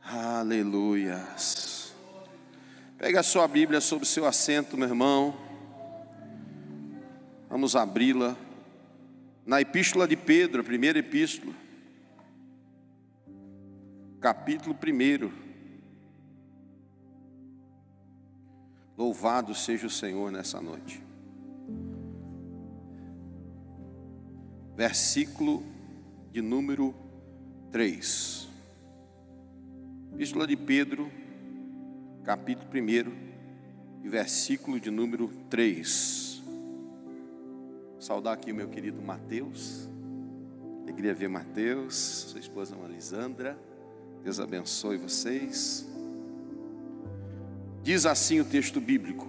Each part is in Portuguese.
Aleluias. Pega a sua Bíblia sobre o seu assento, meu irmão. Vamos abri-la na Epístola de Pedro, a primeira epístola, capítulo 1. Louvado seja o Senhor nessa noite. Versículo de número 3. Epístola de Pedro, capítulo 1, e versículo de número 3. Saudar aqui o meu querido Mateus. Alegria ver Mateus, sua esposa Lisandra. Deus abençoe vocês. Diz assim o texto bíblico: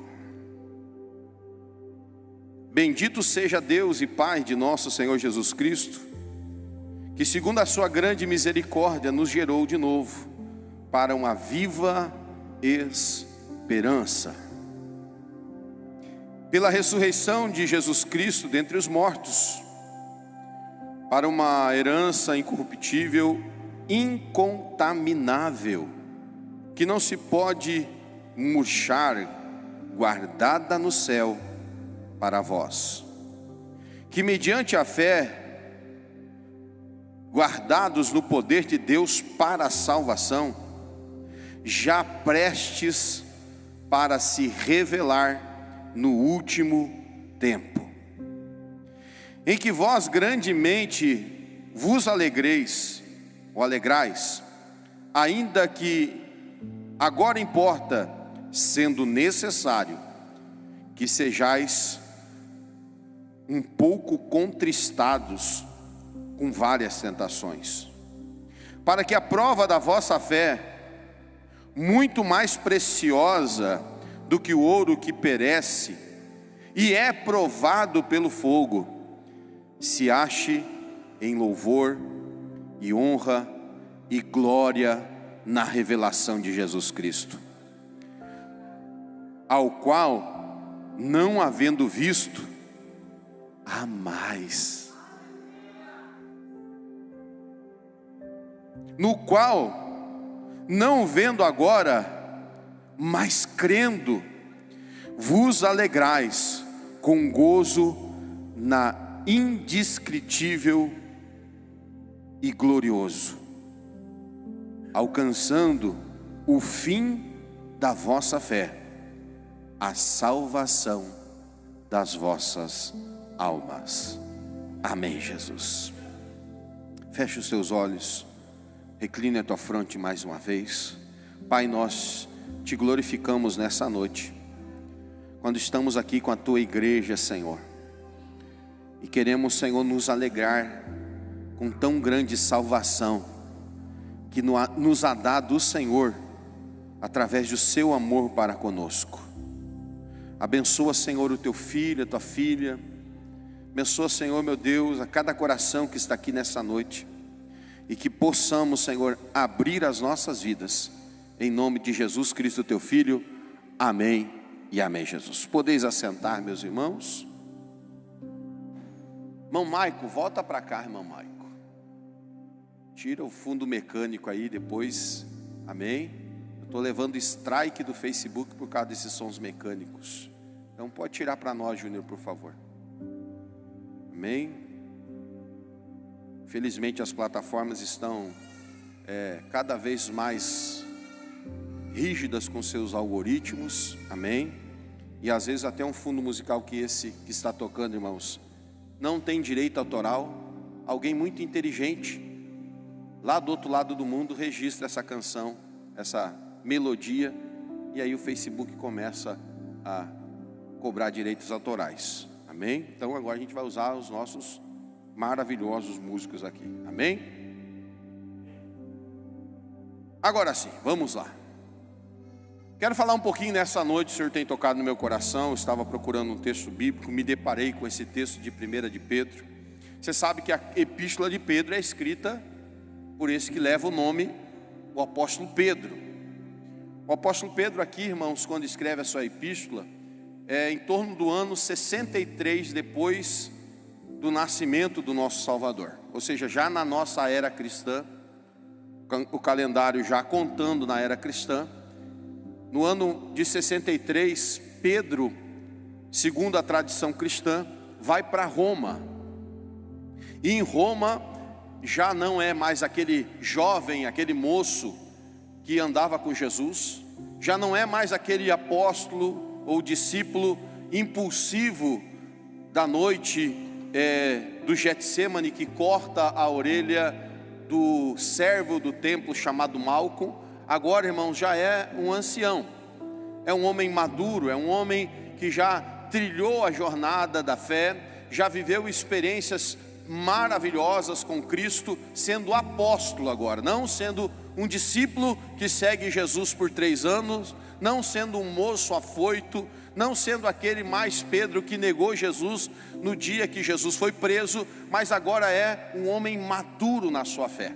Bendito seja Deus e Pai de nosso Senhor Jesus Cristo, que segundo a sua grande misericórdia nos gerou de novo para uma viva esperança, pela ressurreição de Jesus Cristo dentre os mortos, para uma herança incorruptível, incontaminável, que não se pode murchar, guardada no céu para vós, que mediante a fé, guardados no poder de Deus para a salvação, já prestes para se revelar no último tempo, em que vós grandemente vos alegreis, ou alegrais, ainda que agora importa, sendo necessário, que sejais um pouco contristados com várias tentações, para que a prova da vossa fé, muito mais preciosa do que o ouro que perece e é provado pelo fogo, se ache em louvor e honra e glória na revelação de Jesus Cristo, ao qual, não havendo visto, amais, no qual, não vendo agora, mas crendo, vos alegrais com gozo na indescritível e glorioso, alcançando o fim da vossa fé, a salvação das vossas almas. Amém, Jesus. Feche os teus olhos, recline a tua fronte mais uma vez. Pai, nós te glorificamos nessa noite, quando estamos aqui com a tua igreja, Senhor, e queremos, Senhor, nos alegrar com tão grande salvação que nos há dado o Senhor, através do seu amor para conosco. Abençoa, Senhor, o teu filho, a tua filha. Abençoa, Senhor, meu Deus, a cada coração que está aqui nessa noite, e que possamos, Senhor, abrir as nossas vidas, em nome de Jesus Cristo, teu Filho. Amém e amém, Jesus. Podeis assentar, meus irmãos. Irmão Maico, volta para cá, irmão Maico. Tira o fundo mecânico aí depois, amém? Eu estou levando strike do Facebook por causa desses sons mecânicos. Então pode tirar para nós, Júnior, por favor. Amém? Felizmente as plataformas estão cada vez mais rígidas com seus algoritmos, amém? E às vezes até um fundo musical que esse que está tocando, irmãos, não tem direito autoral. Alguém muito inteligente, lá do outro lado do mundo, registra essa canção, essa melodia, e aí o Facebook começa a cobrar direitos autorais, amém? Então agora a gente vai usar os nossos maravilhosos músicos aqui, amém? Agora sim, vamos lá. Quero falar um pouquinho nessa noite. O Senhor tem tocado no meu coração. Eu estava procurando um texto bíblico, me deparei com esse texto de 1 de Pedro. Você sabe que a epístola de Pedro é escrita por esse que leva o nome, o apóstolo Pedro. O apóstolo Pedro aqui, irmãos, quando escreve a sua epístola, é em torno do ano 63 depois do nascimento do nosso Salvador, ou seja, já na nossa era cristã. o calendário já contando na era cristã. No ano de 63, Pedro, segundo a tradição cristã, vai para Roma. E em Roma já não é mais aquele jovem, aquele moço que andava com Jesus, já não é mais aquele apóstolo ou discípulo impulsivo da noite do Getsêmani, que corta a orelha do servo do templo chamado Malco. Agora, irmãos, já é um ancião, é um homem maduro, é um homem que já trilhou a jornada da fé, já viveu experiências maravilhosas com Cristo, sendo apóstolo agora, não sendo um discípulo que segue Jesus por 3 anos, não sendo um moço afoito, não sendo aquele mais Pedro que negou Jesus no dia que Jesus foi preso, mas agora é um homem maduro na sua fé.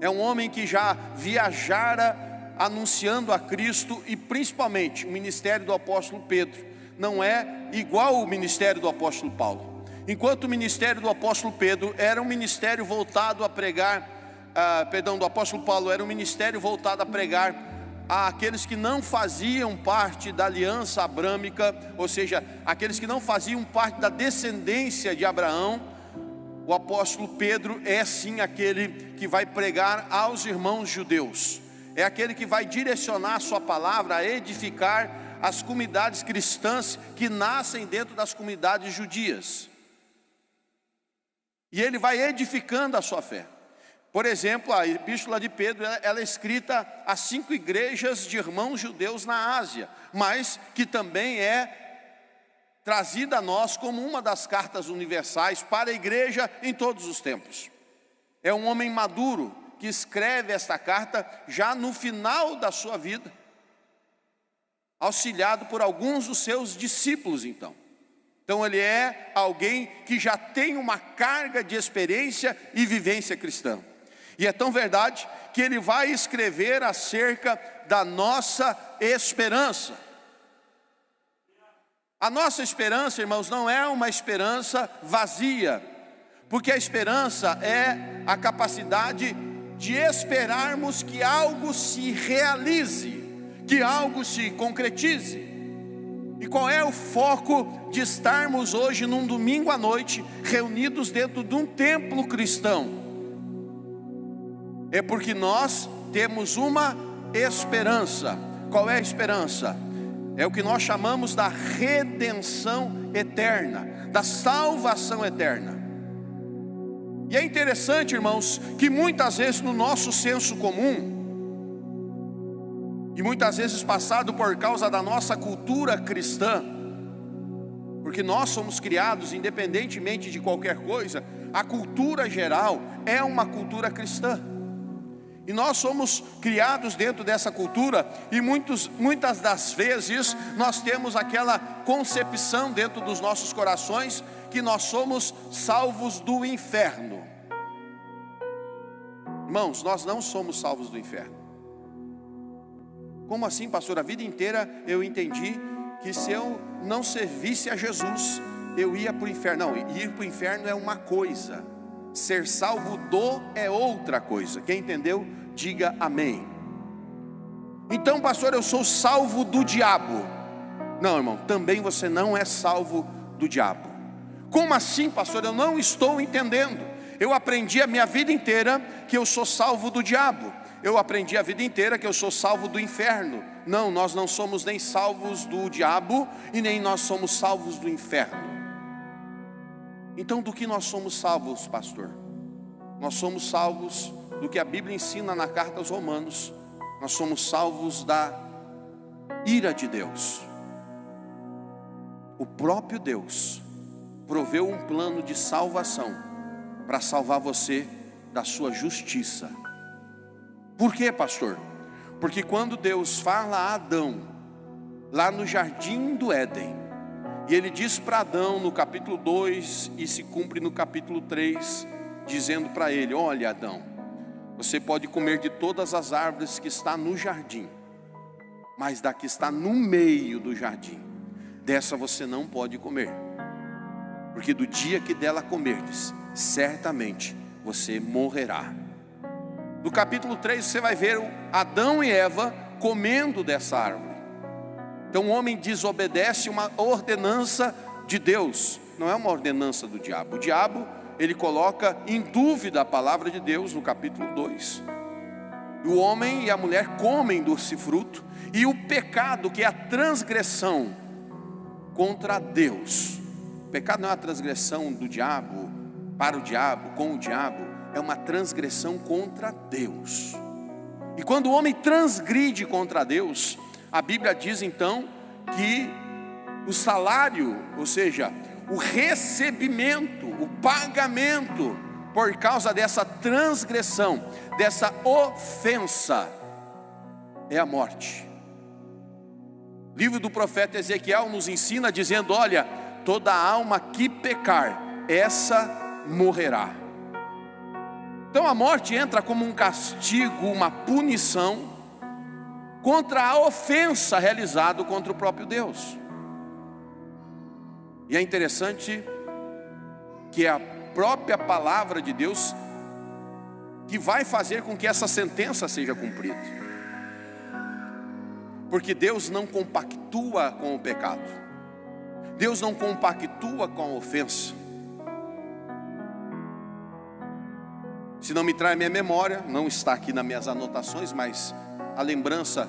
É um homem que já viajara anunciando a Cristo, e principalmente o ministério do apóstolo Pedro não é igual ao ministério do apóstolo Paulo. Enquanto o ministério do apóstolo Pedro era um ministério voltado a pregar, do apóstolo Paulo era um ministério voltado a pregar àqueles que não faziam parte da aliança abrâmica, ou seja, aqueles que não faziam parte da descendência de Abraão. O apóstolo Pedro é sim aquele que vai pregar aos irmãos judeus, é aquele que vai direcionar a sua palavra a edificar as comunidades cristãs que nascem dentro das comunidades judias. E ele vai edificando a sua fé. Por exemplo, a epístola de Pedro, ela é escrita a 5 igrejas de irmãos judeus na Ásia, mas que também é trazida a nós como uma das cartas universais para a igreja em todos os tempos. É um homem maduro que escreve esta carta já no final da sua vida, auxiliado por alguns dos seus discípulos então. Então ele é alguém que já tem uma carga de experiência e vivência cristã. E é tão verdade que ele vai escrever acerca da nossa esperança. A nossa esperança, irmãos, não é uma esperança vazia, porque a esperança é a capacidade de esperarmos que algo se realize, que algo se concretize. E qual é o foco de estarmos hoje num domingo à noite reunidos dentro de um templo cristão? É porque nós temos uma esperança. Qual é a esperança? É o que nós chamamos da redenção eterna, da salvação eterna. E é interessante, irmãos, que muitas vezes no nosso senso comum, e muitas vezes passado por causa da nossa cultura cristã, porque nós somos criados, independentemente de qualquer coisa, a cultura geral é uma cultura cristã. E nós somos criados dentro dessa cultura, e muitas das vezes nós temos aquela concepção dentro dos nossos corações que nós somos salvos do inferno. Irmãos, nós não somos salvos do inferno. Como assim, pastor? A vida inteira eu entendi que se eu não servisse a Jesus, eu ia para o inferno. Não, ir para o inferno é uma coisa, ser salvo do é outra coisa. Quem entendeu, diga amém. Então, pastor, eu sou salvo do diabo. Não, irmão, também você não é salvo do diabo. Como assim, pastor? Eu não estou entendendo. Eu aprendi a minha vida inteira que eu sou salvo do diabo. Eu aprendi a vida inteira que eu sou salvo do inferno. Não, nós não somos nem salvos do diabo e nem nós somos salvos do inferno. Então, do que nós somos salvos, pastor? Nós somos salvos do que a Bíblia ensina na carta aos Romanos. Nós somos salvos da ira de Deus. O próprio Deus proveu um plano de salvação para salvar você da sua justiça. Por quê, pastor? Porque quando Deus fala a Adão, lá no jardim do Éden, e ele diz para Adão no capítulo 2, e se cumpre no capítulo 3, dizendo para ele: olha, Adão, você pode comer de todas as árvores que está no jardim, mas da que está no meio do jardim, dessa você não pode comer, porque do dia que dela comerdes, certamente você morrerá. No capítulo 3 você vai ver Adão e Eva comendo dessa árvore. Então o homem desobedece uma ordenança de Deus, não é uma ordenança do diabo. O diabo, ele coloca em dúvida a palavra de Deus no capítulo 2. O homem e a mulher comem desse fruto, e o pecado, que é a transgressão contra Deus. O pecado não é uma transgressão do diabo, para o diabo, com o diabo, é uma transgressão contra Deus. E quando o homem transgride contra Deus, a Bíblia diz então que o salário, ou seja, o recebimento, o pagamento por causa dessa transgressão, dessa ofensa, é a morte. O livro do profeta Ezequiel nos ensina dizendo: olha, toda alma que pecar, essa morrerá. Então a morte entra como um castigo, uma punição contra a ofensa realizada contra o próprio Deus. E é interessante que é a própria palavra de Deus que vai fazer com que essa sentença seja cumprida. Porque Deus não compactua com o pecado, Deus não compactua com a ofensa. Se não me trai minha memória, não está aqui nas minhas anotações, mas a lembrança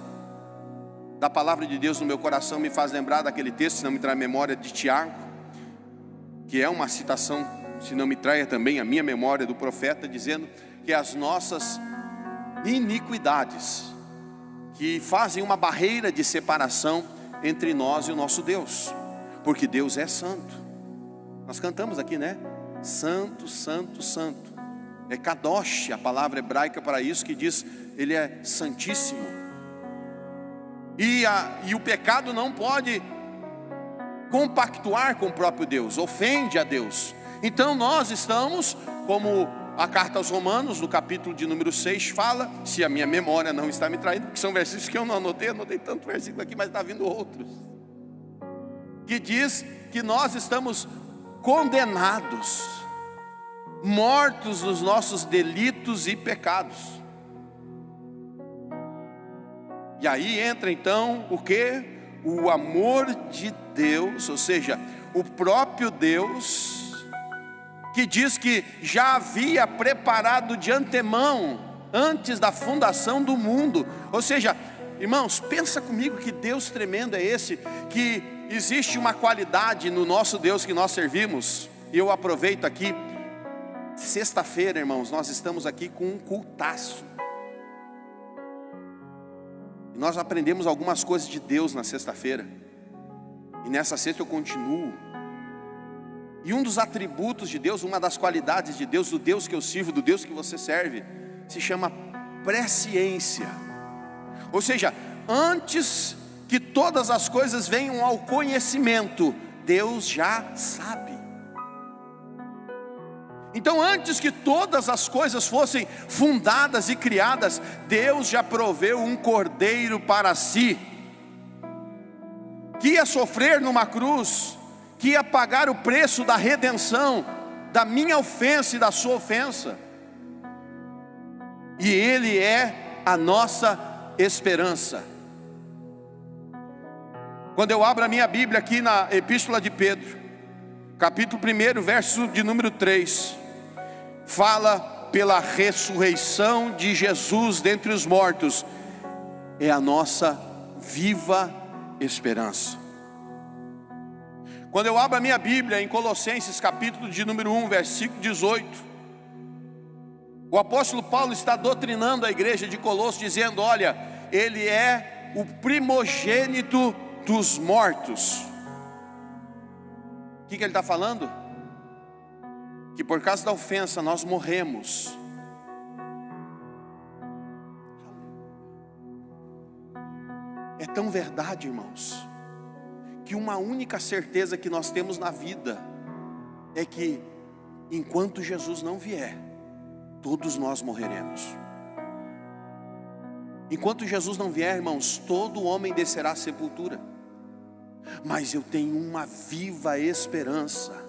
da palavra de Deus no meu coração me faz lembrar daquele texto, se não me trai memória, de Tiago, que é uma citação, se não me traia também a minha memória, do profeta, dizendo que as nossas iniquidades que fazem uma barreira de separação entre nós e o nosso Deus, porque Deus é santo. Nós cantamos aqui, né? Santo, santo, santo. É Kadosh, a palavra hebraica para isso, que diz, Ele é santíssimo. E o pecado não pode compactuar com o próprio Deus, ofende a Deus. Então nós estamos, como a carta aos Romanos, no capítulo de número 6, fala, se a minha memória não está me traindo, porque são versículos que eu não anotei tanto versículo aqui, mas está vindo outros, que diz que nós estamos condenados, mortos nos nossos delitos e pecados. E aí entra então o que? O amor de Deus, ou seja, o próprio Deus, que diz que já havia preparado de antemão, antes da fundação do mundo. Ou seja, irmãos, pensa comigo que Deus tremendo é esse, que existe uma qualidade no nosso Deus que nós servimos. E eu aproveito aqui, sexta-feira, irmãos, nós estamos aqui com um cultaço. Nós aprendemos algumas coisas de Deus na sexta-feira, e nessa sexta eu continuo. E um dos atributos de Deus, uma das qualidades de Deus, do Deus que eu sirvo, do Deus que você serve, se chama presciência. Ou seja, antes que todas as coisas venham ao conhecimento, Deus já sabe. Então antes que todas as coisas fossem fundadas e criadas, Deus já proveu um cordeiro para si, que ia sofrer numa cruz, que ia pagar o preço da redenção, da minha ofensa e da sua ofensa. E Ele é a nossa esperança. Quando eu abro a minha Bíblia aqui na Epístola de Pedro, capítulo 1, verso de número 3, fala pela ressurreição de Jesus dentre os mortos, é a nossa viva esperança. Quando eu abro a minha Bíblia em Colossenses capítulo de número 1, versículo 18, o apóstolo Paulo está doutrinando a igreja de Colossos, dizendo, olha, Ele é o primogênito dos mortos. O que ele está falando? Que por causa da ofensa nós morremos. É tão verdade, irmãos, que uma única certeza que nós temos na vida é que enquanto Jesus não vier, todos nós morreremos. Enquanto Jesus não vier, irmãos, todo homem descerá à sepultura. Mas eu tenho uma viva esperança.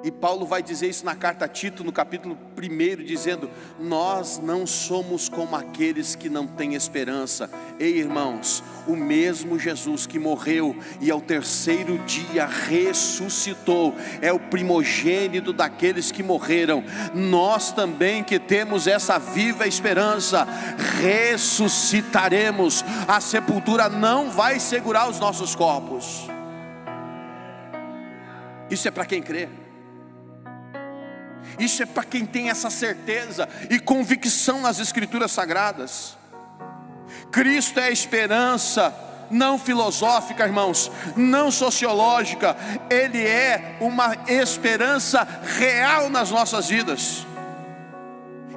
E Paulo vai dizer isso na carta a Tito, no capítulo 1, dizendo: nós não somos como aqueles que não têm esperança. Ei, irmãos, o mesmo Jesus que morreu e ao terceiro dia ressuscitou, é o primogênito daqueles que morreram. Nós também, que temos essa viva esperança, ressuscitaremos. A sepultura não vai segurar os nossos corpos. Isso é para quem crê. Isso é para quem tem essa certeza e convicção nas Escrituras Sagradas. Cristo é a esperança, não filosófica, irmãos, não sociológica. Ele é uma esperança real nas nossas vidas.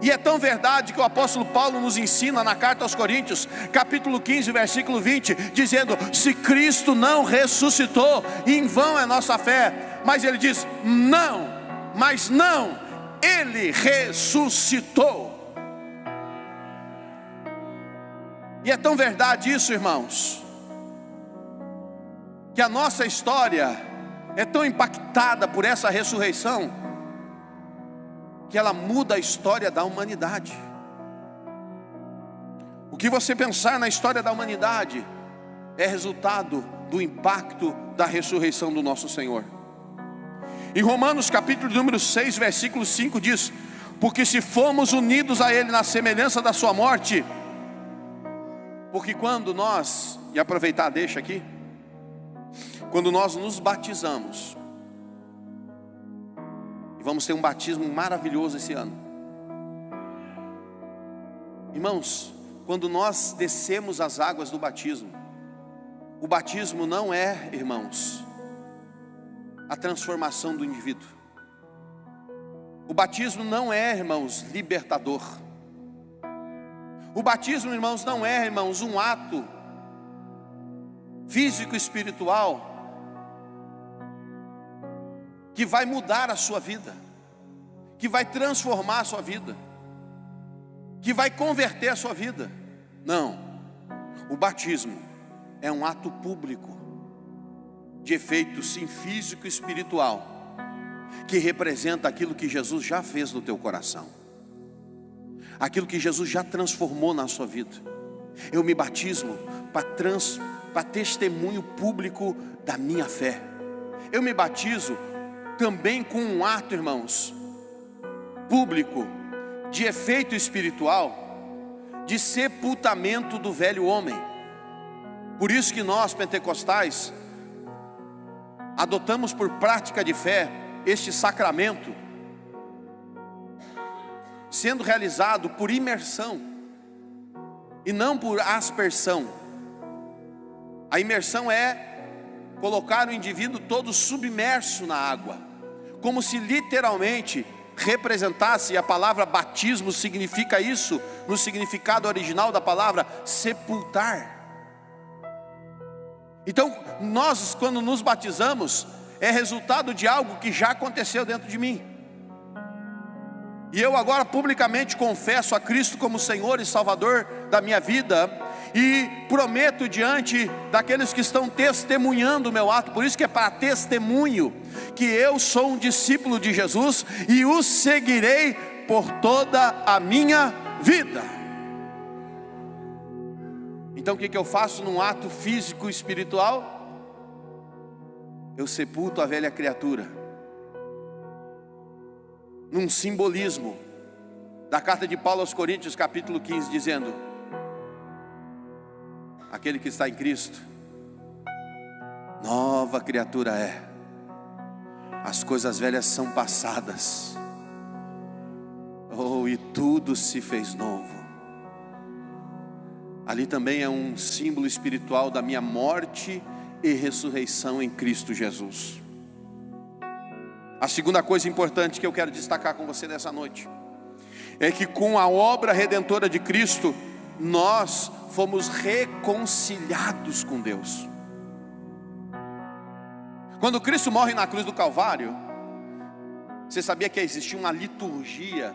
E é tão verdade que o apóstolo Paulo nos ensina na carta aos Coríntios, capítulo 15, versículo 20, dizendo: se Cristo não ressuscitou, em vão é nossa fé. Mas ele diz: não, mas não, Ele ressuscitou. E é tão verdade isso, irmãos, que a nossa história é tão impactada por essa ressurreição, que ela muda a história da humanidade. O que você pensar na história da humanidade é resultado do impacto da ressurreição do nosso Senhor. Em Romanos capítulo número 6, versículo 5 diz: porque se fomos unidos a Ele na semelhança da sua morte, porque quando nós, e aproveitar deixa aqui, quando nós nos batizamos, e vamos ter um batismo maravilhoso esse ano, irmãos, quando nós descemos as águas do batismo, o batismo não é, irmãos, a transformação do indivíduo. O batismo não é, irmãos, libertador. O batismo, irmãos, não é, irmãos, um ato físico e espiritual que vai mudar a sua vida, que vai transformar a sua vida, que vai converter a sua vida. Não, o batismo é um ato público, de efeito sim físico e espiritual, que representa aquilo que Jesus já fez no teu coração, aquilo que Jesus já transformou na sua vida. Eu me batismo para testemunho público da minha fé. Eu me batizo também com um ato, irmãos, público, de efeito espiritual, de sepultamento do velho homem. Por isso que nós, pentecostais, adotamos por prática de fé este sacramento, sendo realizado por imersão e não por aspersão. A imersão é colocar o indivíduo todo submerso na água, como se literalmente representasse. A palavra batismo significa isso, no significado original da palavra, sepultar. Então, nós, quando nos batizamos, é resultado de algo que já aconteceu dentro de mim. E eu agora publicamente confesso a Cristo como Senhor e Salvador da minha vida, e prometo diante daqueles que estão testemunhando o meu ato, por isso que é para testemunho, que eu sou um discípulo de Jesus e o seguirei por toda a minha vida. Então o que eu faço num ato físico e espiritual? Eu sepulto a velha criatura, num simbolismo da carta de Paulo aos Coríntios capítulo 15, dizendo: aquele que está em Cristo, nova criatura é, as coisas velhas são passadas, e tudo se fez novo. Ali também é um símbolo espiritual da minha morte e ressurreição em Cristo Jesus. A segunda coisa importante que eu quero destacar com você nessa noite é que com a obra redentora de Cristo, nós fomos reconciliados com Deus. Quando Cristo morre na cruz do Calvário, você sabia que existia uma liturgia,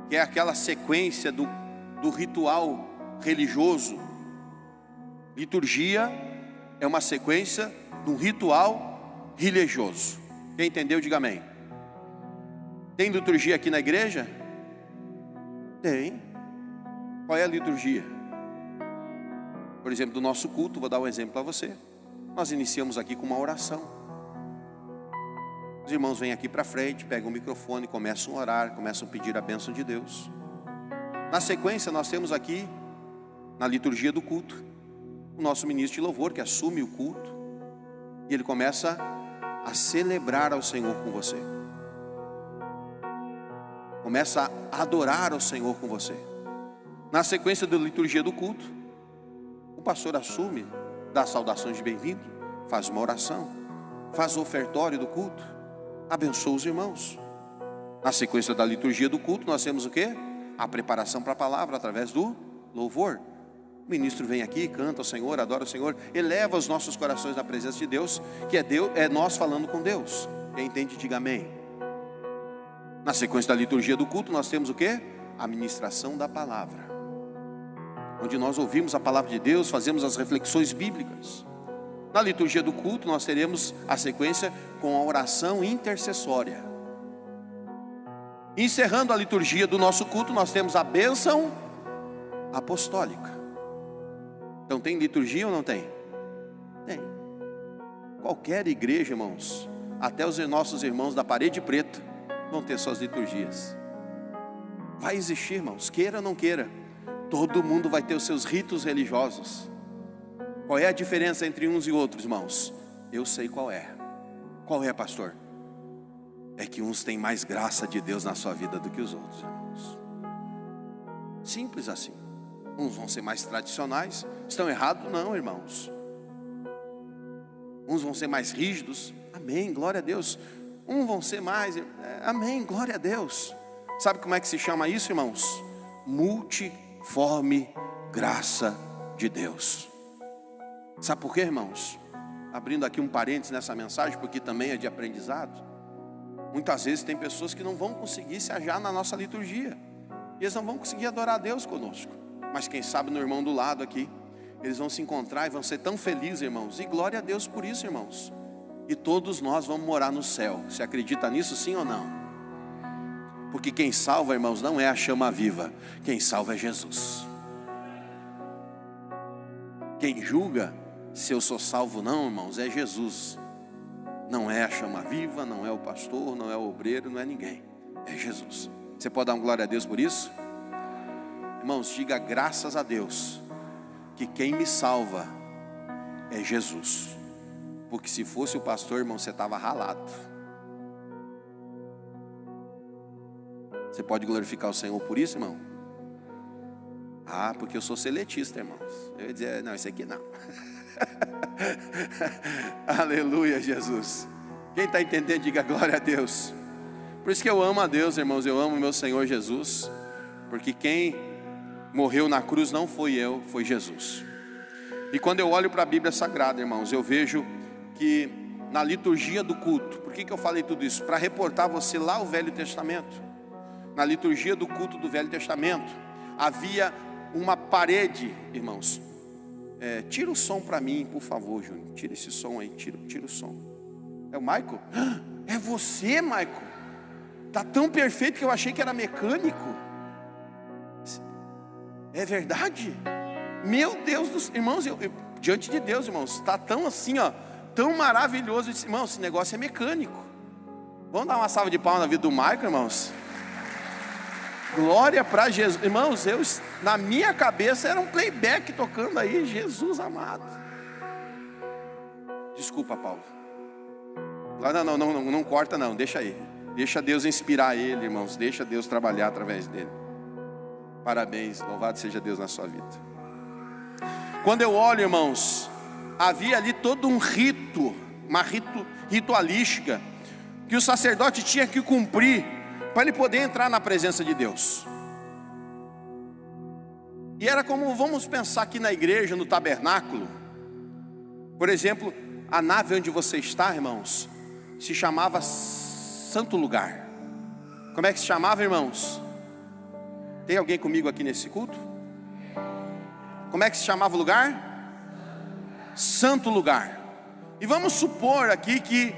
que é aquela sequência do ritual religioso. Liturgia é uma sequência de um ritual religioso. Quem entendeu, diga amém. Tem liturgia aqui na igreja? Tem. Qual é a liturgia? Por exemplo, do nosso culto, vou dar um exemplo para você. Nós iniciamos aqui com uma oração. Os irmãos vêm aqui para frente, pegam o microfone, começam a orar, começam a pedir a bênção de Deus. Na sequência, nós temos aqui, na liturgia do culto, o nosso ministro de louvor, que assume o culto, e ele começa a celebrar ao Senhor com você. Começa a adorar ao Senhor com você. Na sequência da liturgia do culto, o pastor assume, dá saudações de bem-vindo, faz uma oração, faz o ofertório do culto, abençoa os irmãos. Na sequência da liturgia do culto, nós temos o quê? A preparação para a palavra, através do louvor. O ministro vem aqui, canta ao Senhor, adora o Senhor, eleva os nossos corações na presença de Deus, que é Deus, é nós falando com Deus. Quem entende, diga amém. Na sequência da liturgia do culto, nós temos o quê? A ministração da palavra, onde nós ouvimos a palavra de Deus, fazemos as reflexões bíblicas. Na liturgia do culto, nós teremos a sequência com a oração intercessória. Encerrando a liturgia do nosso culto, nós temos a bênção apostólica. Então tem liturgia ou não tem? Tem. Qualquer igreja, irmãos, até os nossos irmãos da parede preta vão ter suas liturgias. Vai existir, irmãos, queira ou não queira, todo mundo vai ter os seus ritos religiosos. Qual é a diferença entre uns e outros, irmãos? Eu sei qual é. Qual é, pastor? É que uns têm mais graça de Deus na sua vida do que os outros, irmãos. Simples assim. Uns vão ser mais tradicionais. Estão errados? Não, irmãos. Uns vão ser mais rígidos. Amém, glória a Deus. Uns vão ser mais... Amém, glória a Deus. Sabe como é que se chama isso, irmãos? Multiforme graça de Deus. Sabe por quê, irmãos? Abrindo aqui um parênteses nessa mensagem, porque também é de aprendizado. Muitas vezes tem pessoas que não vão conseguir se ajar na nossa liturgia. E eles não vão conseguir adorar a Deus conosco. Mas quem sabe no irmão do lado aqui, eles vão se encontrar e vão ser tão felizes, irmãos. E glória a Deus por isso, irmãos. E todos nós vamos morar no céu. Você acredita nisso, sim ou não? Porque quem salva, irmãos, não é a chama viva. Quem salva é Jesus. Quem julga se eu sou salvo não, irmãos, é Jesus. Não é a chama viva, não é o pastor, não é o obreiro, não é ninguém. É Jesus. Você pode dar uma glória a Deus por isso? Irmãos, diga graças a Deus que quem me salva é Jesus. Porque se fosse o pastor, irmão, você estava ralado. Você pode glorificar o Senhor por isso, irmão? Ah, porque eu sou seletista, irmãos. Eu ia dizer, não, esse aqui não. Aleluia, Jesus. Quem está entendendo, diga glória a Deus. Por isso que eu amo a Deus, irmãos. Eu amo o meu Senhor Jesus. Porque quem morreu na cruz não foi eu, foi Jesus. E quando eu olho para a Bíblia Sagrada, irmãos, eu vejo que na liturgia do culto, por que eu falei tudo isso? Para reportar você lá ao Velho Testamento. Na liturgia do culto do Velho Testamento, havia uma parede, irmãos. Tira o som para mim, por favor, Júnior. Tira esse som aí, tira o som. É o Michael? É você, Michael? Está tão perfeito que eu achei que era mecânico. É verdade? Meu Deus dos irmãos, diante de Deus, irmãos, está tão assim, ó, tão maravilhoso. Irmãos, esse negócio é mecânico. Vamos dar uma salva de palmas na vida do Michael, irmãos? Glória para Jesus. Irmãos, na minha cabeça era um playback tocando aí, Jesus amado. Desculpa, Paulo. Não corta não, deixa aí. Deixa Deus inspirar ele, irmãos. Deixa Deus trabalhar através dele. Parabéns, louvado seja Deus na sua vida. Quando eu olho, irmãos, havia ali todo um rito, uma ritualística, que o sacerdote tinha que cumprir para ele poder entrar na presença de Deus. E era como, vamos pensar aqui na igreja, no tabernáculo. Por exemplo, a nave onde você está, irmãos, se chamava Santo Lugar. Como é que se chamava, irmãos? Tem alguém comigo aqui nesse culto? Como é que se chamava o lugar? Santo Lugar. E vamos supor aqui que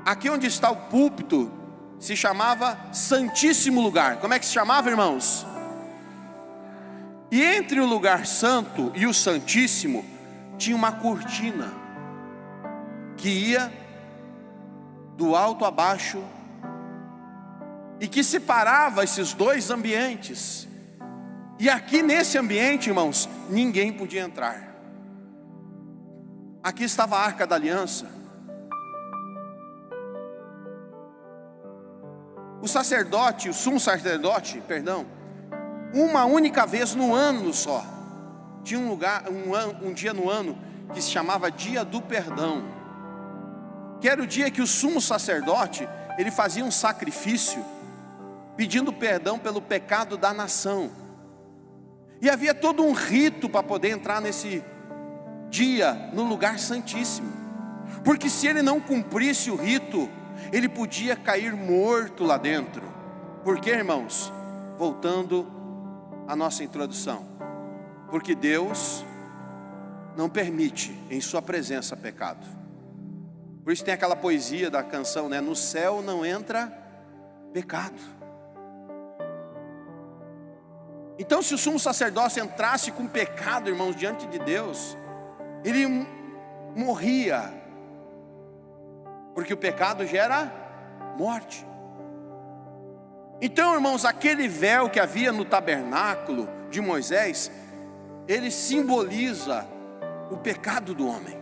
Aqui onde está o púlpito se chamava Santíssimo Lugar. Como é que se chamava, irmãos? E entre o lugar santo e o Santíssimo tinha uma cortina que ia do alto a baixo e que separava esses dois ambientes. E aqui nesse ambiente, irmãos, ninguém podia entrar. Aqui estava a Arca da Aliança. O sacerdote, o sumo sacerdote, uma única vez no ano só, tinha um dia no ano que se chamava Dia do Perdão, que era o dia que o sumo sacerdote, ele fazia um sacrifício, pedindo perdão pelo pecado da nação. E havia todo um rito para poder entrar nesse dia no lugar santíssimo, porque se ele não cumprisse o rito, ele podia cair morto lá dentro. Por quê, irmãos? Voltando à nossa introdução, porque Deus não permite em sua presença pecado. Por isso tem aquela poesia da canção, né? No céu não entra pecado. Então, se o sumo sacerdócio entrasse com pecado, irmãos, diante de Deus, ele morria, porque o pecado gera morte. Então, irmãos, aquele véu que havia no tabernáculo de Moisés, ele simboliza o pecado do homem,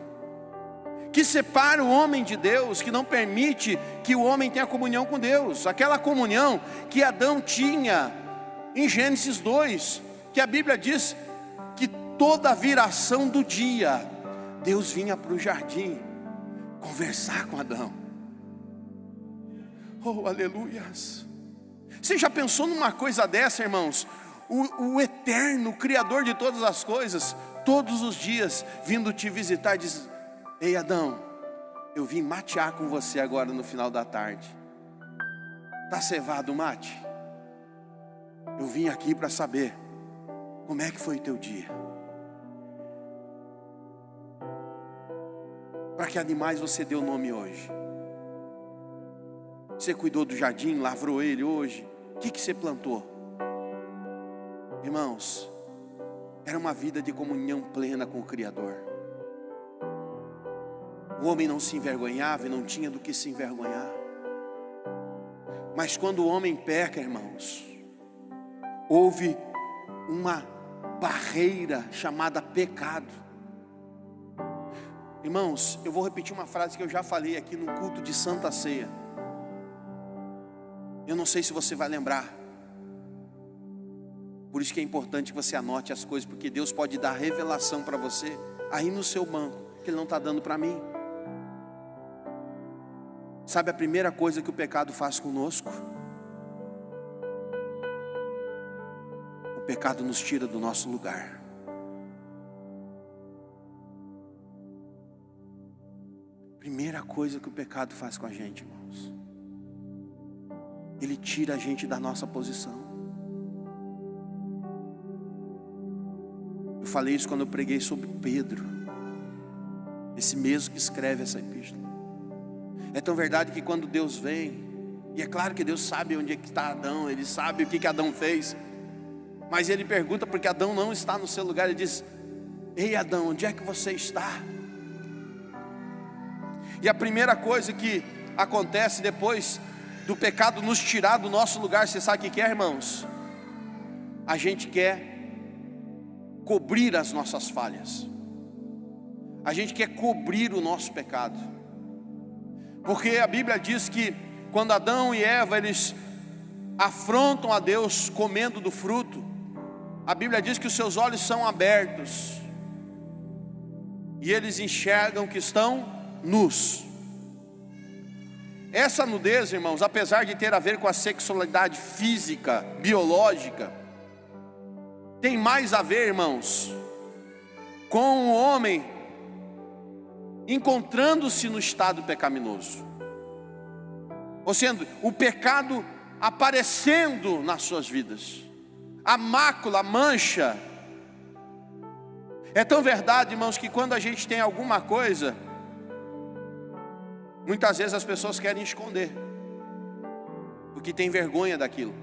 que separa o homem de Deus, que não permite que o homem tenha comunhão com Deus. Aquela comunhão que Adão tinha em Gênesis 2, que a Bíblia diz que toda a viração do dia, Deus vinha para o jardim conversar com Adão. Oh, aleluias! Você já pensou numa coisa dessa, irmãos? O eterno, Criador de todas as coisas, todos os dias vindo te visitar, diz: ei Adão, eu vim matear com você agora no final da tarde. Está cevado o mate? Eu vim aqui para saber como é que foi o teu dia. Para que animais você deu nome hoje? Você cuidou do jardim, lavrou ele hoje? O que você plantou? Irmãos, era uma vida de comunhão plena com o Criador. O homem não se envergonhava e não tinha do que se envergonhar. Mas quando o homem peca, irmãos, houve uma barreira chamada pecado. Irmãos, eu vou repetir uma frase que eu já falei aqui no culto de Santa Ceia. Eu não sei se você vai lembrar. Por isso que é importante que você anote as coisas, porque Deus pode dar revelação para você aí no seu banco, que Ele não está dando para mim. Sabe a primeira coisa que o pecado faz conosco? O pecado nos tira do nosso lugar. Primeira coisa que o pecado faz com a gente, irmãos, ele tira a gente da nossa posição. Eu falei isso quando eu preguei sobre Pedro, esse mesmo que escreve essa epístola. É tão verdade que quando Deus vem, e é claro que Deus sabe onde é que está Adão, Ele sabe o que Adão fez, mas Ele pergunta porque Adão não está no seu lugar. Ele diz: ei Adão, onde é que você está? E a primeira coisa que acontece depois do pecado nos tirar do nosso lugar, você sabe o que é, irmãos? A gente quer cobrir as nossas falhas. A gente quer cobrir o nosso pecado. Porque a Bíblia diz que quando Adão e Eva, eles afrontam a Deus comendo do fruto, a Bíblia diz que os seus olhos são abertos e eles enxergam que estão nus. Essa nudez, irmãos, apesar de ter a ver com a sexualidade física, biológica, tem mais a ver, irmãos, com o homem encontrando-se no estado pecaminoso, ou seja, o pecado aparecendo nas suas vidas, a mácula, a mancha. É tão verdade, irmãos, que quando a gente tem alguma coisa, Muitas vezes as pessoas querem esconder, porque tem vergonha daquilo.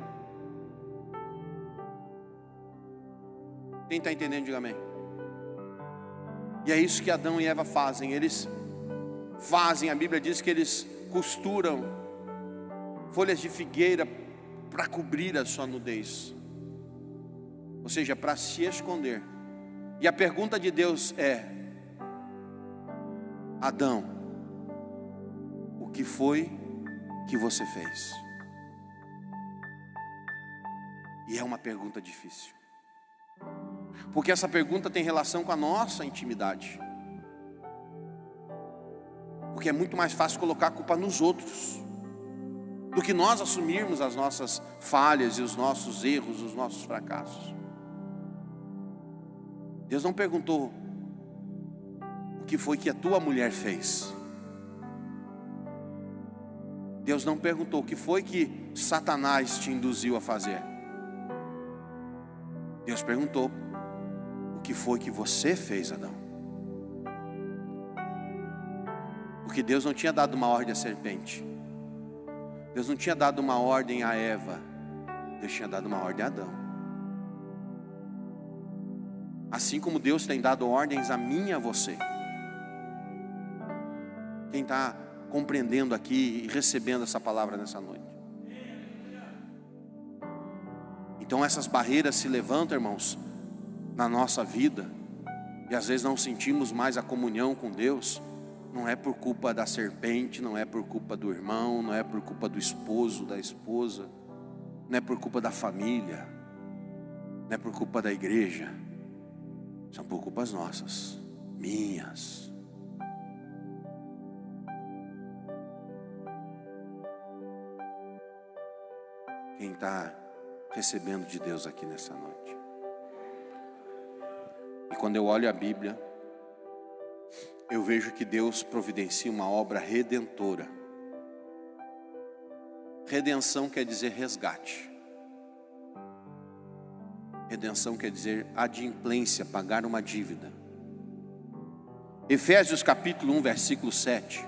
Quem está entendendo, diga amém. E é isso que Adão e Eva fazem. Eles fazem, a Bíblia diz que eles costuram folhas de figueira para cobrir a sua nudez, ou seja, para se esconder. E a pergunta de Deus é: Adão, o que foi que você fez? E é uma pergunta difícil, porque essa pergunta tem relação com a nossa intimidade. Porque é muito mais fácil colocar a culpa nos outros do que nós assumirmos as nossas falhas e os nossos erros, os nossos fracassos. Deus não perguntou o que foi que a tua mulher fez. Deus não perguntou o que foi que Satanás te induziu a fazer. Deus perguntou o que foi que você fez, Adão. Porque Deus não tinha dado uma ordem à serpente. Deus não tinha dado uma ordem a Eva. Deus tinha dado uma ordem a Adão. Assim como Deus tem dado ordens a mim e a você. Quem está compreendendo aqui e recebendo essa palavra nessa noite? Então essas barreiras se levantam, irmãos, na nossa vida. E às vezes não sentimos mais a comunhão com Deus. Não é por culpa da serpente, não é por culpa do irmão, não é por culpa do esposo, da esposa, não é por culpa da família, não é por culpa da igreja. São por culpas nossas, minhas. Quem está recebendo de Deus aqui nessa noite? E quando eu olho a Bíblia, eu vejo que Deus providencia uma obra redentora. Redenção quer dizer resgate. Redenção quer dizer adimplência, pagar uma dívida. Efésios capítulo 1, versículo 7.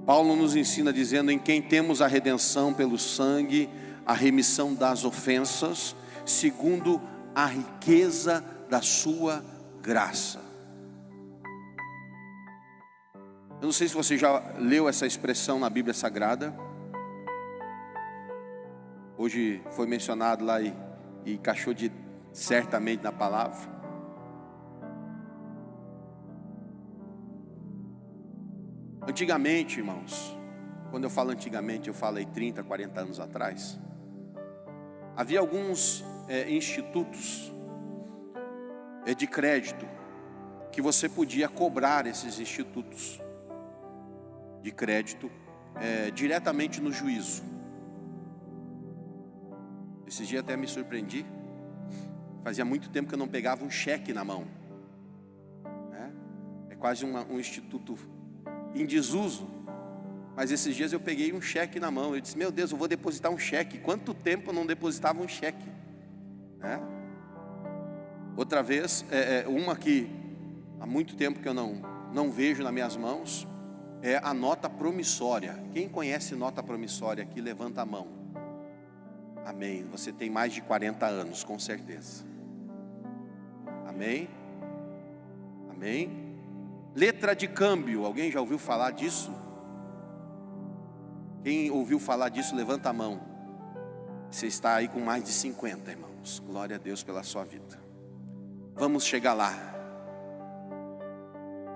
Paulo nos ensina dizendo: em quem temos a redenção pelo sangue, a remissão das ofensas, segundo a riqueza da sua graça. Eu não sei se você já leu essa expressão na Bíblia Sagrada. Hoje foi mencionado lá e encaixou certamente na palavra. Antigamente, irmãos, quando eu falo antigamente, eu falo aí 30, 40 anos atrás, havia alguns institutos de crédito que você podia cobrar esses institutos de crédito diretamente no juízo. Esses dias até me surpreendi. Fazia muito tempo que eu não pegava um cheque na mão. É quase um instituto em desuso. Mas esses dias eu peguei um cheque na mão. Eu disse: meu Deus, eu vou depositar um cheque. Quanto tempo eu não depositava um cheque? Outra vez, uma que há muito tempo que eu não vejo nas minhas mãos, é a nota promissória. Quem conhece nota promissória aqui, levanta a mão. Amém. Você tem mais de 40 anos, com certeza. Amém. Amém. Letra de câmbio, alguém já ouviu falar disso? Quem ouviu falar disso, levanta a mão. Você está aí com mais de 50, irmãos. Glória a Deus pela sua vida. Vamos chegar lá.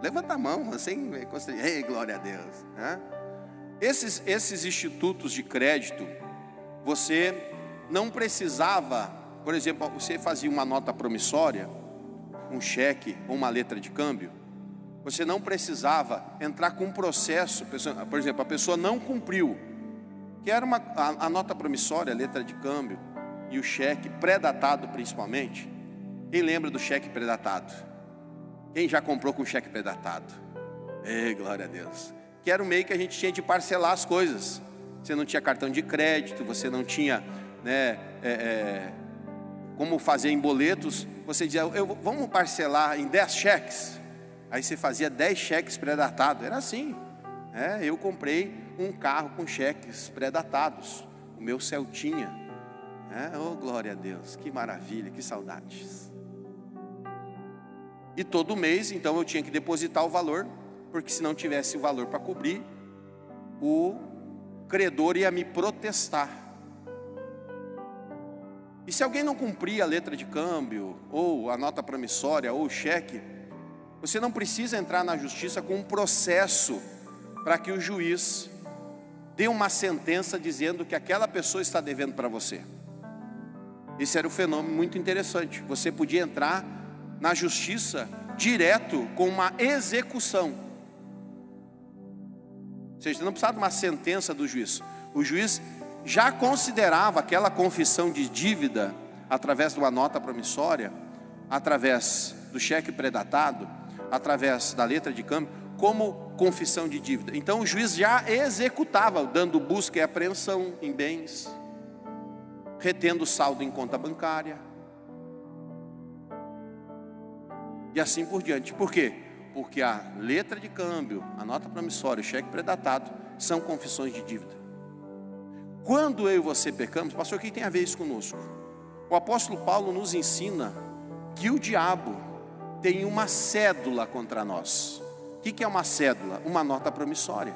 Levanta a mão, assim, ei, glória a Deus. Esses institutos de crédito, você não precisava, por exemplo, você fazia uma nota promissória, um cheque ou uma letra de câmbio, você não precisava entrar com um processo. Por exemplo, a pessoa não cumpriu, que era a nota promissória, a letra de câmbio e o cheque pré-datado principalmente. Quem lembra do cheque pré-datado? Quem já comprou com cheque pré-datado? Ei, glória a Deus. Que era o meio que a gente tinha de parcelar as coisas. Você não tinha cartão de crédito, você não tinha como fazer em boletos. Você dizia: vamos parcelar em 10 cheques. Aí você fazia 10 cheques pré-datados. Era assim. Eu comprei um carro com cheques pré-datados, o meu Celtinha. Oh, glória a Deus, que maravilha, que saudades. E todo mês, então, eu tinha que depositar o valor, porque se não tivesse o valor para cobrir, o credor ia me protestar. E se alguém não cumprir a letra de câmbio, ou a nota promissória, ou o cheque, você não precisa entrar na justiça com um processo para que o juiz dê uma sentença dizendo que aquela pessoa está devendo para você. Esse era um fenômeno muito interessante. Você podia entrar na justiça direto com uma execução. Ou seja, não precisava de uma sentença do juiz. O juiz já considerava aquela confissão de dívida, através de uma nota promissória, através do cheque pré-datado, através da letra de câmbio, como confissão de dívida. Então o juiz já executava, dando busca e apreensão em bens, retendo saldo em conta bancária, e assim por diante. Por quê? Porque a letra de câmbio, a nota promissória, o cheque pré-datado são confissões de dívida. Quando eu e você pecamos, pastor, o que tem a ver isso conosco? O apóstolo Paulo nos ensina que o diabo tem uma cédula contra nós. O que é uma cédula? Uma nota promissória.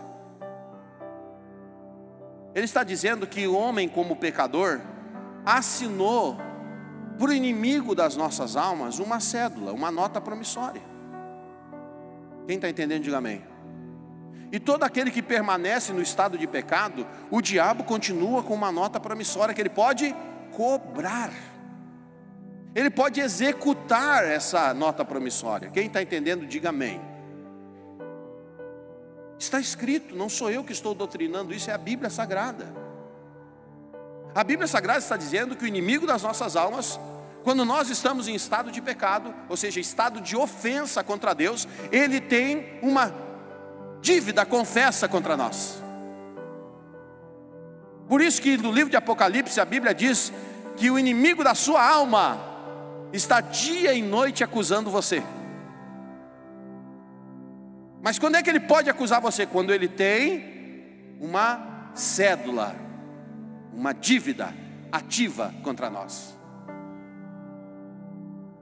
Ele está dizendo que o homem, como pecador, assinou para o inimigo das nossas almas uma cédula, uma nota promissória. Quem está entendendo, diga amém. E todo aquele que permanece no estado de pecado, o diabo continua com uma nota promissória que ele pode cobrar. Ele pode executar essa nota promissória. Quem está entendendo, diga amém. Está escrito, não sou eu que estou doutrinando isso, é a Bíblia Sagrada. A Bíblia Sagrada está dizendo que o inimigo das nossas almas, quando nós estamos em estado de pecado, ou seja, estado de ofensa contra Deus, ele tem uma dívida confessa contra nós. Por isso que no livro de Apocalipse a Bíblia diz que o inimigo da sua alma está dia e noite acusando você. Mas quando é que ele pode acusar você? Quando ele tem uma cédula, uma dívida ativa contra nós.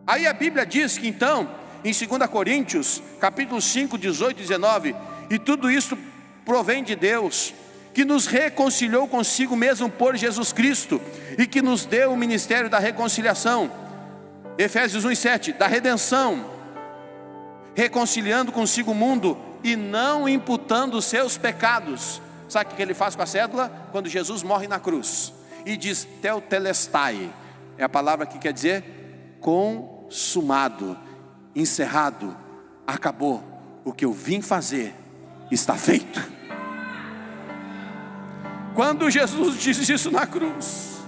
Aí a Bíblia diz que então, em 2 Coríntios, capítulo 5, 18 e 19, e tudo isso provém de Deus, que nos reconciliou consigo mesmo por Jesus Cristo, e que nos deu o ministério da reconciliação. Efésios 1:7, da redenção, reconciliando consigo o mundo e não imputando os seus pecados. Sabe o que ele faz com a cédula? Quando Jesus morre na cruz e diz teotelestai, é a palavra que quer dizer consumado, encerrado, acabou, o que eu vim fazer está feito. Quando Jesus diz isso na cruz,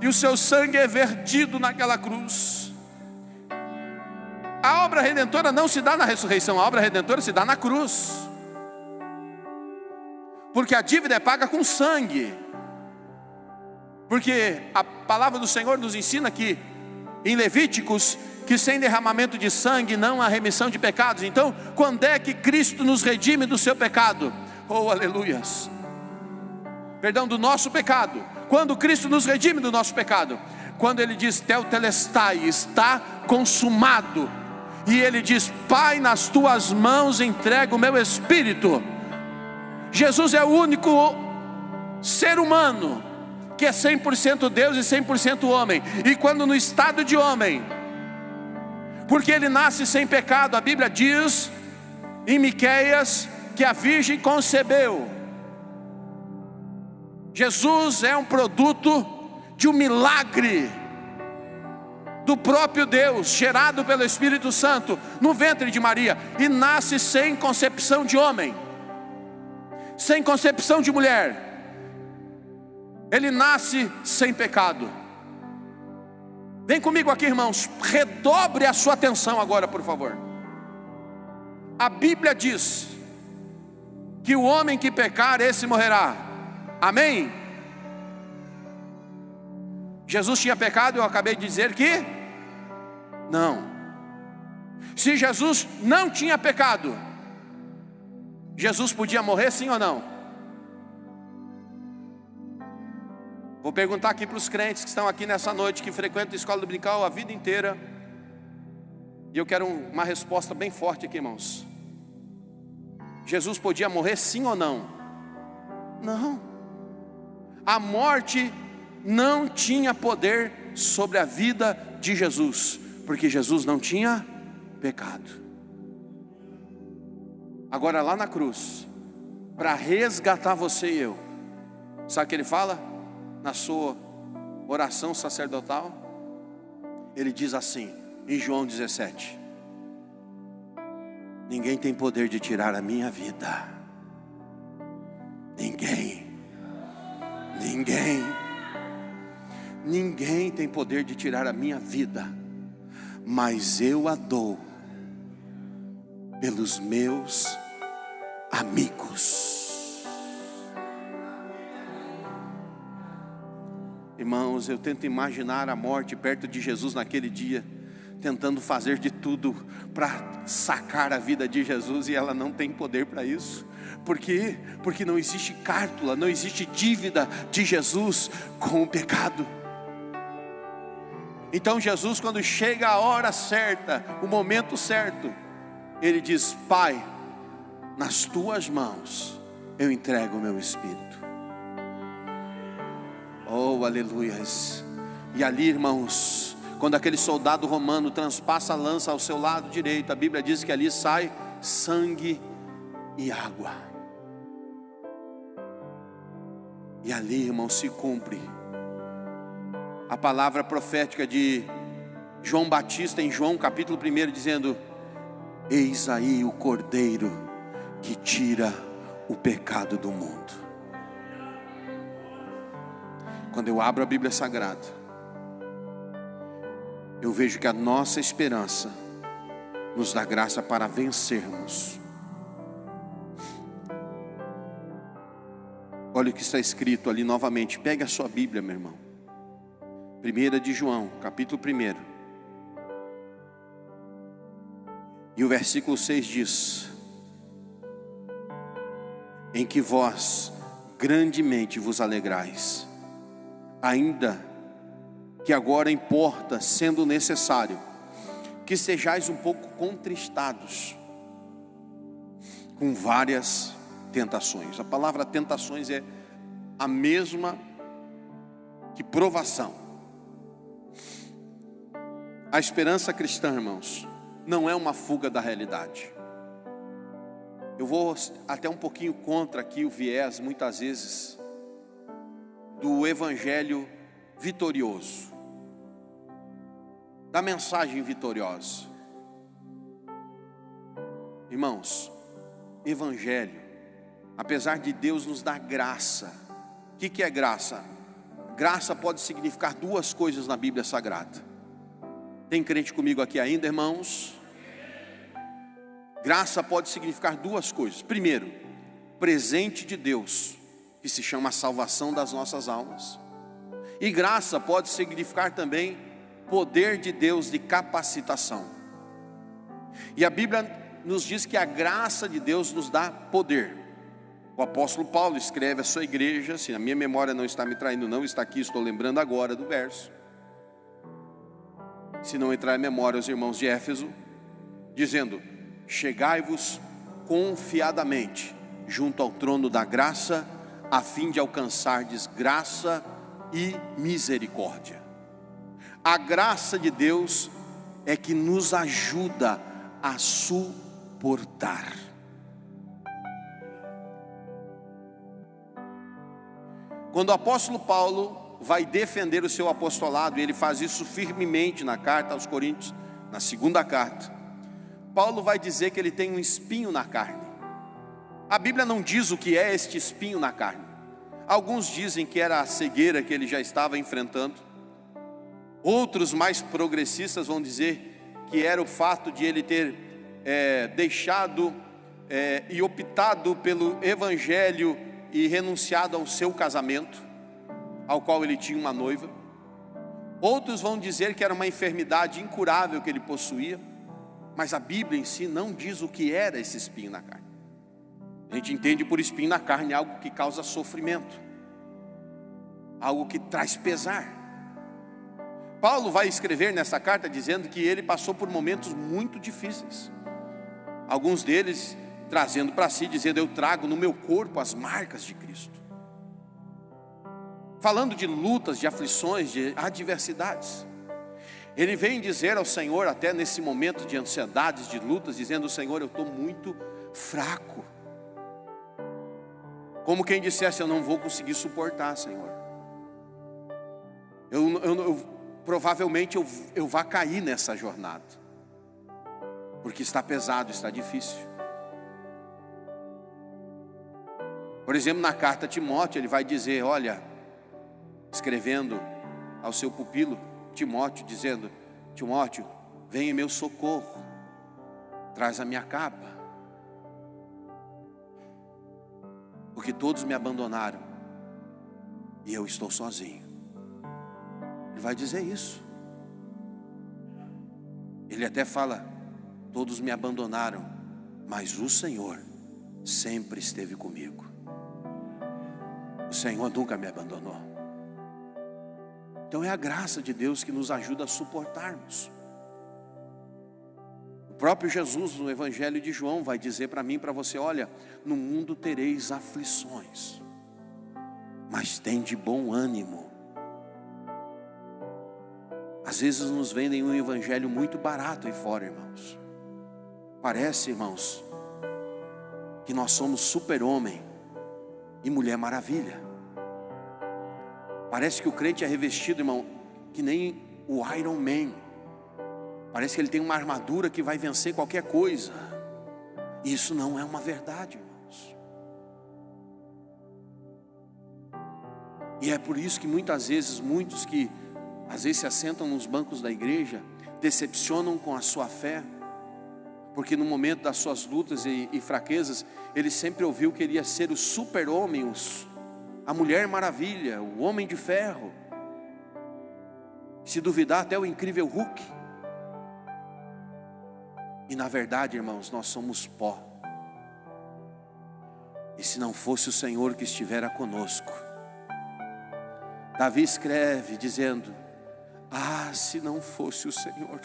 e o seu sangue é vertido naquela cruz, a obra redentora não se dá na ressurreição, a obra redentora se dá na cruz, porque a dívida é paga com sangue. Porque a palavra do Senhor nos ensina que em Levíticos, que sem derramamento de sangue não há remissão de pecados. Então, quando é que Cristo nos redime do seu pecado? Oh, aleluias! Perdão, do nosso pecado. Quando Cristo nos redime do nosso pecado? Quando Ele diz teotelestai, está consumado. E Ele diz, Pai, nas tuas mãos entrego o meu espírito. Jesus é o único ser humano que é 100% Deus e 100% homem. E quando no estado de homem, porque ele nasce sem pecado, a Bíblia diz em Miqueias que a virgem concebeu. Jesus é um produto de um milagre do próprio Deus, gerado pelo Espírito Santo no ventre de Maria, e nasce sem concepção de homem, sem concepção de mulher. Ele nasce sem pecado. Vem comigo aqui, irmãos, redobre a sua atenção agora, por favor. A Bíblia diz que o homem que pecar, esse morrerá. Amém? Jesus tinha pecado, eu acabei de dizer que não. Se Jesus não tinha pecado, Jesus podia morrer, sim ou não? Vou perguntar aqui para os crentes que estão aqui nessa noite, que frequentam a escola dominical a vida inteira, e eu quero uma resposta bem forte aqui, irmãos. Jesus podia morrer, sim ou não? Não. A morte não tinha poder sobre a vida de Jesus, porque Jesus não tinha pecado. Agora lá na cruz, para resgatar você e eu, sabe o que ele fala? Na sua oração sacerdotal, ele diz assim, em João 17: ninguém tem poder de tirar a minha vida. Ninguém tem poder de tirar a minha vida, mas eu a dou pelos meus amigos. Irmãos, eu tento imaginar a morte perto de Jesus naquele dia, tentando fazer de tudo para sacar a vida de Jesus, e ela não tem poder para isso. Por quê? Porque não existe cártula, não existe dívida de Jesus com o pecado. Então Jesus, quando chega a hora certa, o momento certo, ele diz: Pai, nas tuas mãos eu entrego o meu espírito. Oh, aleluias. E ali, irmãos, quando aquele soldado romano transpassa a lança ao seu lado direito, a Bíblia diz que ali sai sangue e água. E ali, irmão, se cumpre a palavra profética de João Batista em João capítulo 1, dizendo: eis aí o Cordeiro que tira o pecado do mundo. Quando eu abro a Bíblia Sagrada, eu vejo que a nossa esperança nos dá graça para vencermos. Olha o que está escrito ali novamente. Pegue a sua Bíblia, meu irmão. 1 de João, capítulo 1. E o versículo 6 diz: em que vós grandemente vos alegrais, ainda que agora importa, sendo necessário, que sejais um pouco contristados com várias tentações. A palavra tentações é a mesma que provação. A esperança cristã, irmãos, não é uma fuga da realidade. Eu vou até um pouquinho contra aqui o viés, muitas vezes, do evangelho vitorioso, da mensagem vitoriosa. Irmãos, evangelho, apesar de Deus nos dar graça. O que é graça? Graça pode significar duas coisas na Bíblia Sagrada. Tem crente comigo aqui ainda, irmãos? Graça pode significar duas coisas. Primeiro, presente de Deus, que se chama a salvação das nossas almas. E graça pode significar também poder de Deus de capacitação. E a Bíblia nos diz que a graça de Deus nos dá poder. O apóstolo Paulo escreve à sua igreja, se a minha memória não está me traindo, não está aqui, estou lembrando agora do verso. Se não entrar em memória, os irmãos de Éfeso, dizendo: chegai-vos confiadamente junto ao trono da graça, a fim de alcançardes graça e misericórdia. A graça de Deus é que nos ajuda a suportar. Quando o apóstolo Paulo vai defender o seu apostolado, e ele faz isso firmemente na carta aos Coríntios, na segunda carta, Paulo vai dizer que ele tem um espinho na carne. A Bíblia não diz o que é este espinho na carne. Alguns dizem que era a cegueira que ele já estava enfrentando. Outros mais progressistas vão dizer que era o fato de ele ter deixado e optado pelo evangelho e renunciado ao seu casamento, ao qual ele tinha uma noiva. Outros vão dizer que era uma enfermidade incurável que ele possuía, mas a Bíblia em si não diz o que era esse espinho na carne. A gente entende por espinho na carne algo que causa sofrimento, algo que traz pesar. Paulo vai escrever nessa carta dizendo que ele passou por momentos muito difíceis. Alguns deles trazendo para si, dizendo: eu trago no meu corpo as marcas de Cristo. Falando de lutas, de aflições, de adversidades. Ele vem dizer ao Senhor, até nesse momento de ansiedades, de lutas, dizendo: Senhor, eu estou muito fraco. Como quem dissesse: eu não vou conseguir suportar, Senhor. Provavelmente eu vá cair nessa jornada, porque está pesado, está difícil. Por exemplo, na carta a Timóteo, ele vai dizer, olha, escrevendo ao seu pupilo Timóteo, dizendo: Timóteo, vem em meu socorro, traz a minha capa, porque todos me abandonaram e eu estou sozinho. Ele vai dizer isso. Ele até fala: todos me abandonaram, mas o Senhor sempre esteve comigo. O Senhor nunca me abandonou. Então é a graça de Deus que nos ajuda a suportarmos. O próprio Jesus no Evangelho de João vai dizer para mim e para você: olha, no mundo tereis aflições, mas tende bom ânimo. Às vezes nos vendem um evangelho muito barato aí fora, irmãos. Parece, irmãos, que nós somos super-homem e mulher maravilha. Parece que o crente é revestido, irmão, que nem o Iron Man. Parece que ele tem uma armadura que vai vencer qualquer coisa. E isso não é uma verdade, irmãos. E é por isso que muitas vezes, muitos que às vezes se assentam nos bancos da igreja, decepcionam com a sua fé, porque no momento das suas lutas e fraquezas, ele sempre ouviu que ele ia ser o super-homem, a mulher maravilha, o homem de ferro, se duvidar até o incrível Hulk. E na verdade, irmãos, nós somos pó. E se não fosse o Senhor que estivera conosco, Davi escreve dizendo: ah, se não fosse o Senhor,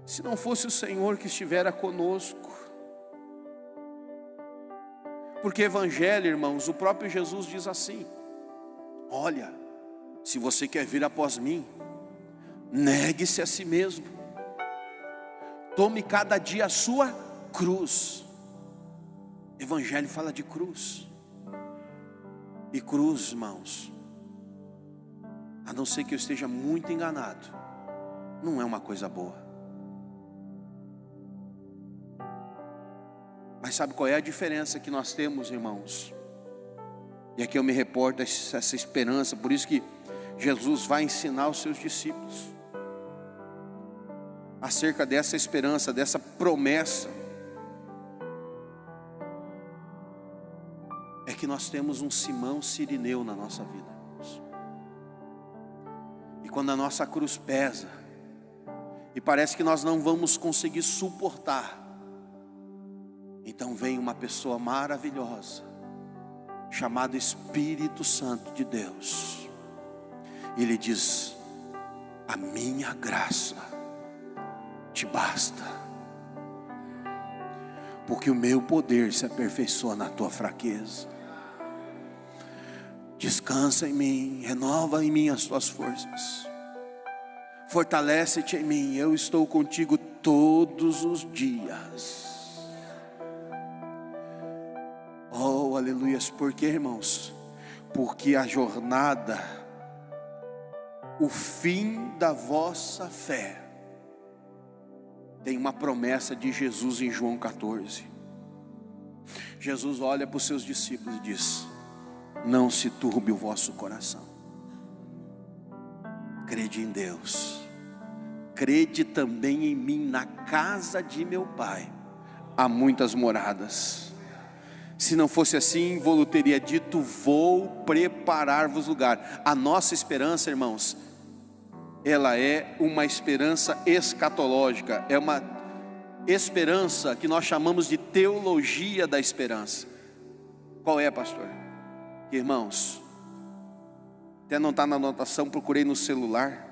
se não fosse o Senhor que estivera conosco. Porque evangelho, irmãos, o próprio Jesus diz assim: olha, se você quer vir após mim, negue-se a si mesmo, tome cada dia a sua cruz. Evangelho fala de cruz. E cruz, irmãos, a não ser que eu esteja muito enganado, não é uma coisa boa. Mas sabe qual é a diferença que nós temos, irmãos? E aqui eu me reporto a essa esperança. Por isso que Jesus vai ensinar os seus discípulos acerca dessa esperança, dessa promessa. É que nós temos um Simão Cirineu na nossa vida, irmãos. E quando a nossa cruz pesa e parece que nós não vamos conseguir suportar, então vem uma pessoa maravilhosa chamada Espírito Santo de Deus, e ele diz: a minha graça te basta, porque o meu poder se aperfeiçoa na tua fraqueza. Descansa em mim, renova em mim as tuas forças, fortalece-te em mim, eu estou contigo todos os dias. Oh, aleluias. Por quê, irmãos? Porque a jornada, o fim da vossa fé, tem uma promessa de Jesus em João 14. Jesus olha para os seus discípulos e diz: não se turbe o vosso coração, crede em Deus, crede também em mim. Na casa de meu Pai há muitas moradas. Se não fosse assim, vou-lhe teria dito: vou preparar-vos lugar. A nossa esperança, irmãos, ela é uma esperança escatológica, é uma esperança que nós chamamos de teologia da esperança. Qual é, pastor? Irmãos, até não está na anotação, procurei no celular,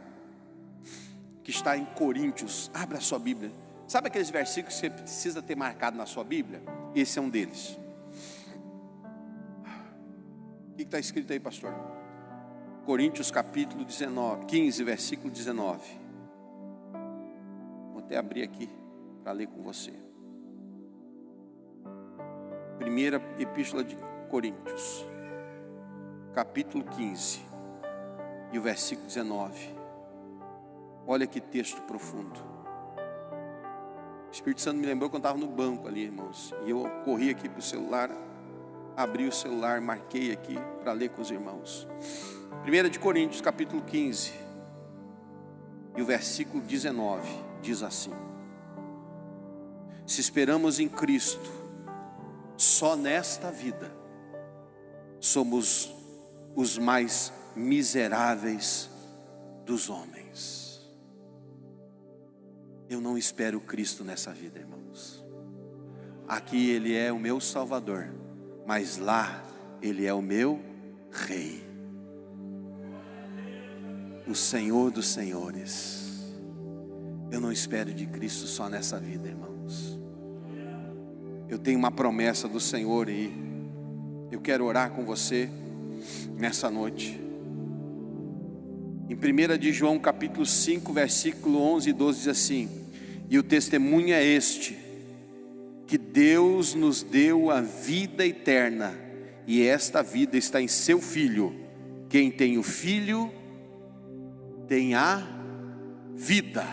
que está em Coríntios. Abra a sua Bíblia. Sabe aqueles versículos que você precisa ter marcado na sua Bíblia? Esse é um deles. O que está escrito aí, pastor? Coríntios capítulo 15, versículo 19. Vou até abrir aqui para ler com você. Primeira epístola de Coríntios, capítulo 15 e o versículo 19. Olha que texto profundo. O Espírito Santo me lembrou quando eu estava no banco ali, irmãos, e eu corri aqui para o celular, abri o celular, marquei aqui para ler com os irmãos. 1 de Coríntios capítulo 15 e o versículo 19 diz assim: se esperamos em Cristo só nesta vida, somos os mais miseráveis dos homens. Eu não espero Cristo nessa vida, irmãos. Aqui Ele é o meu Salvador, mas lá Ele é o meu Rei, o Senhor dos Senhores. Eu não espero de Cristo só nessa vida, irmãos. Eu tenho uma promessa do Senhor e eu quero orar com você nessa noite. Em 1 de João capítulo 5, versículo 11 e 12 diz assim: e o testemunho é este, que Deus nos deu a vida eterna, e esta vida está em seu Filho. Quem tem o Filho tem a vida.